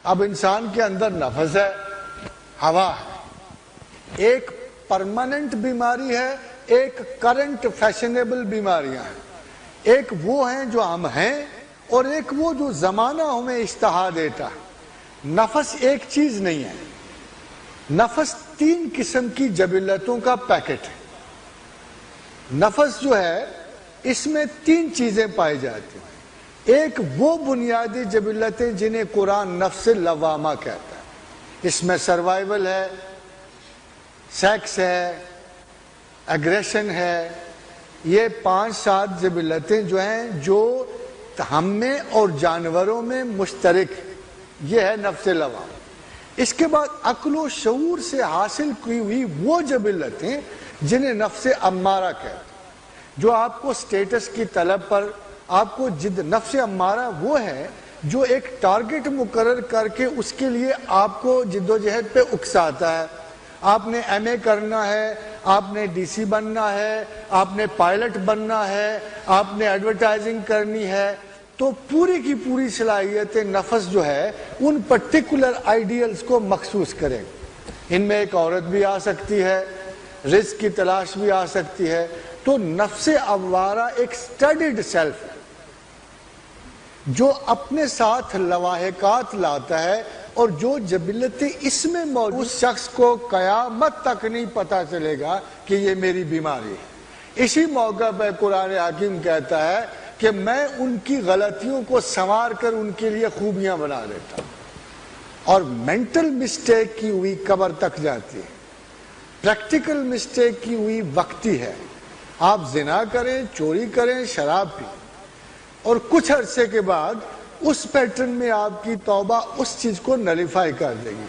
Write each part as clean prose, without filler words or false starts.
اب انسان کے اندر نفس ہے، ہوا ہے، ایک پرماننٹ بیماری ہے، ایک کرنٹ فیشنیبل بیماریاں ہیں، ایک وہ ہیں جو ہم ہیں اور ایک وہ جو زمانہ ہمیں اشتہا دیتا ہے۔ نفس ایک چیز نہیں ہے، نفس 3 قسم کی جبلتوں کا پیکٹ ہے۔ نفس جو ہے اس میں 3 چیزیں پائی جاتی ہیں۔ ایک وہ بنیادی جبلتیں جنہیں قرآن نفس لوامہ کہتا ہے، اس میں سروائیول ہے، سیکس ہے، اگریشن ہے، یہ 5-7 جبلتیں جو ہیں جو ہم میں اور جانوروں میں مشترک، یہ ہے نفس لوامہ۔ اس کے بعد عقل و شعور سے حاصل کی ہوئی وہ جبلتیں جنہیں نفس امارہ کہتے ہیں، جو آپ کو سٹیٹس کی طلب پر آپ کو نفس امارہ وہ ہے جو ایک ٹارگٹ مقرر کر کے اس کے لیے آپ کو جد و جہد پہ اکساتا ہے۔ آپ نے ایم اے کرنا ہے، آپ نے ڈی سی بننا ہے، آپ نے پائلٹ بننا ہے، آپ نے ایڈورٹائزنگ کرنی ہے، تو پوری کی پوری صلاحیت نفس جو ہے ان پرٹیکولر آئیڈیلز کو مخصوص کریں۔ ان میں ایک عورت بھی آ سکتی ہے، رزق کی تلاش بھی آ سکتی ہے۔ تو نفس امارہ ایک اسٹڈیڈ سیلف ہے جو اپنے ساتھ لواحقات لاتا ہے، اور جو جبلتیں اس میں موجود اس شخص کو قیامت تک نہیں پتا چلے گا کہ یہ میری بیماری ہے۔ اسی موقع پہ قرآن حکیم کہتا ہے کہ میں ان کی غلطیوں کو سنوار کر ان کے لیے خوبیاں بنا دیتا ہوں، اور مینٹل مسٹیک کی ہوئی قبر تک جاتی ہے، پریکٹیکل مسٹیک کی ہوئی وقتی ہے۔ آپ زنا کریں، چوری کریں، شراب پئیں، اور کچھ عرصے کے بعد اس پیٹرن میں آپ کی توبہ اس چیز کو نلیفائی کر دے گی،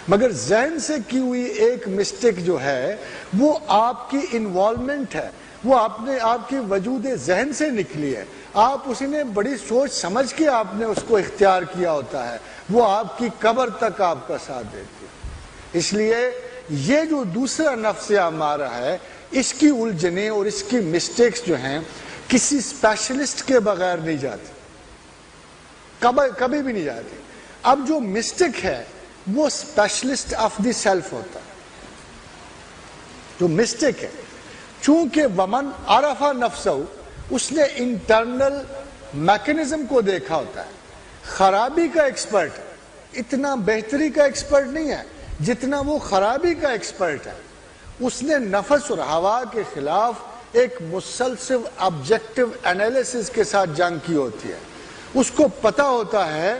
مگر ذہن سے کی ہوئی ایک مسٹیک جو ہے وہ آپ کی انوالومنٹ ہے، وہ آپ کی وجود ذہن سے نکلی ہے، آپ اس نے بڑی سوچ سمجھ کے آپ نے اس کو اختیار کیا ہوتا ہے، وہ آپ کی قبر تک آپ کا ساتھ دیتی ہے۔ اس لیے یہ جو دوسرا نفس امارہ ہے، اس کی الجھنیں اور اس کی مسٹیکس جو ہیں کسی اسپیشلسٹ کے بغیر نہیں جاتی، کبھی بھی نہیں جاتی۔ اب جو مسٹک ہے وہ اسپیشلسٹ آف دی سیلف ہوتا ہے، جو مسٹک ہے، چونکہ ومن عرف نفسہ، اس نے انٹرنل میکنزم کو دیکھا ہوتا ہے۔ خرابی کا ایکسپرٹ اتنا بہتری کا ایکسپرٹ نہیں ہے جتنا وہ خرابی کا ایکسپرٹ ہے۔ اس نے نفس اور ہوا کے خلاف ایک مسلسل آبجیکٹو انالیسس کے ساتھ جنگ کی ہوتی ہے۔ اس کو پتا ہوتا ہے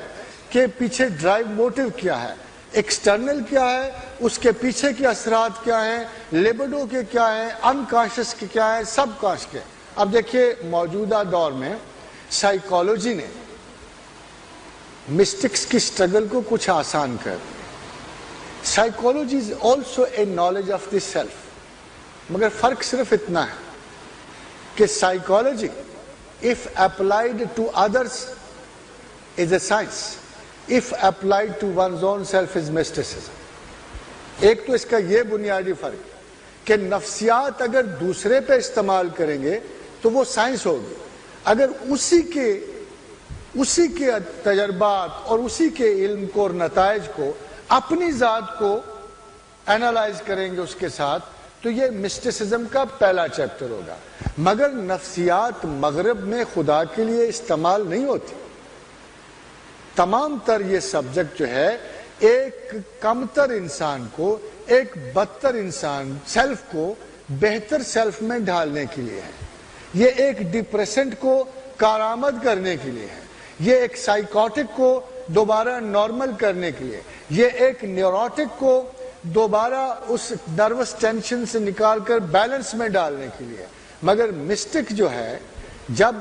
کہ پیچھے ڈرائیو موٹیو کیا ہے، ایکسٹرنل کیا ہے، اس کے پیچھے کے اثرات کیا ہیں، لیبڈو کے کیا ہیں، انکانشس کے کیا ہیں، سب کانش کے۔ اب دیکھیے موجودہ دور میں سائیکالوجی نے مسٹکس کی سٹرگل کو کچھ آسان کر دیا۔ Psychology is also a knowledge of the self, مگر فرق صرف اتنا ہے کہ psychology if applied to others is a science, if applied to one's own self is mysticism۔ ایک تو اس کا یہ بنیادی فرق کہ نفسیات اگر دوسرے پہ استعمال کریں گے تو وہ سائنس ہوگی، اگر اسی کے تجربات اور اسی کے علم کو اور نتائج کو اپنی ذات کو اینالائز کریں گے اس کے ساتھ، تو یہ مسٹسزم کا پہلا چیپٹر ہوگا۔ مگر نفسیات مغرب میں خدا کے لیے استعمال نہیں ہوتی۔ تمام تر یہ سبجیکٹ جو ہے ایک کمتر انسان کو، ایک بدتر انسان سیلف کو بہتر سیلف میں ڈھالنے کے لیے ہے، یہ ایک ڈپریسنٹ کو کارآمد کرنے کے لیے ہے، یہ ایک سائیکوٹک کو دوبارہ نارمل کرنے کے لیے، یہ ایک نیوروٹک کو دوبارہ اس نروس ٹینشن سے نکال کر بیلنس میں ڈالنے کے لیے۔ مگر مسٹک جو ہے جب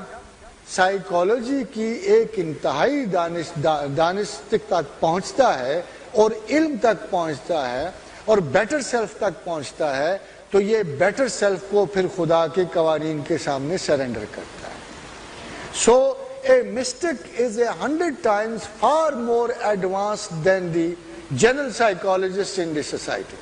سائیکالوجی کی ایک انتہائی دانش تک پہنچتا ہے اور علم تک پہنچتا ہے اور بیٹر سیلف تک پہنچتا ہے، تو یہ بیٹر سیلف کو پھر خدا کے قوانین کے سامنے سرنڈر کرتا ہے۔ سو a mystic is 100 times far more advanced than the general psychologist in the society،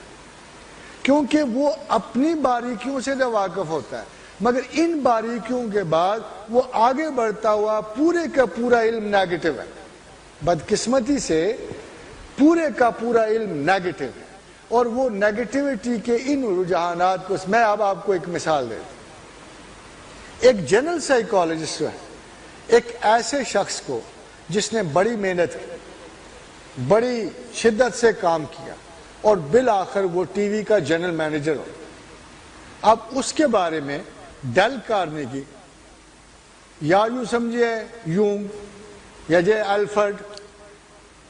کیونکہ وہ اپنی باریکیوں سے تو واقف ہوتا ہے، مگر ان باریکیوں کے بعد وہ آگے بڑھتا ہوا پورے کا پورا علم نیگیٹو ہے۔ بدقسمتی سے پورے کا پورا علم نیگیٹو ہے، اور وہ نیگیٹیوٹی کے ان رجحانات کو میں اب آپ کو ایک مثال دیتا ہوں۔ ایک جنرل سائیکالوجسٹ ہے، ایک ایسے شخص کو جس نے بڑی محنت کی، بڑی شدت سے کام کیا، اور بالآخر وہ ٹی وی کا جنرل مینیجر ہو۔ اب اس کے بارے میں ڈیل کارنیگی، یا یوں سمجھے یونگ، یا جے الفرڈ،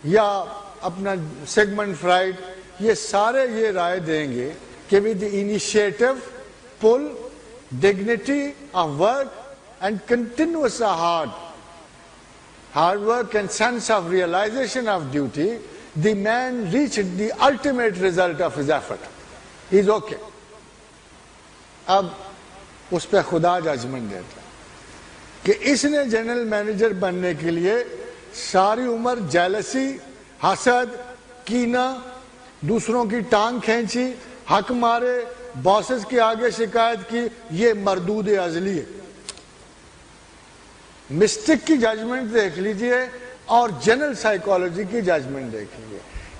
یا اپنا سیگمنڈ فرائڈ، یہ سارے یہ رائے دیں گے کہ with initiative, pull, dignity of work and continuous hard work and sense of realization of duty, the man reached the ultimate result of his effort. He is okay. اب اس پہ خدا ججمنٹ دیتا کہ اس نے جنرل مینیجر بننے کے لیے ساری عمر جیلسی، حسد، کینہ، دوسروں کی ٹانگ کھینچی، حق مارے، باسز کے آگے شکایت کی، یہ مردود ازلی ہے۔ مسٹک کی ججمنٹ دیکھ لیجئے اور جنرل سائیکالوجی کی ججمنٹ دیکھ لیجئے۔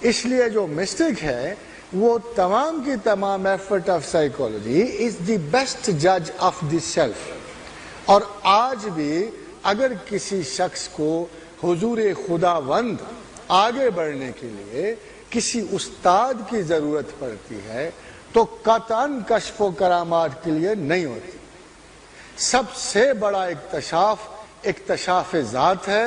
اس لیے جو مسٹک ہے وہ تمام کی تمام effort of psychology is the best جج آف دی سیلف۔ اور آج بھی اگر کسی شخص کو حضور خداوند آگے بڑھنے کے لیے کسی استاد کی ضرورت پڑتی ہے تو قطعاً کشف و کرامات کے لیے نہیں ہوتی۔ سب سے بڑا اکتشاف ذات ہے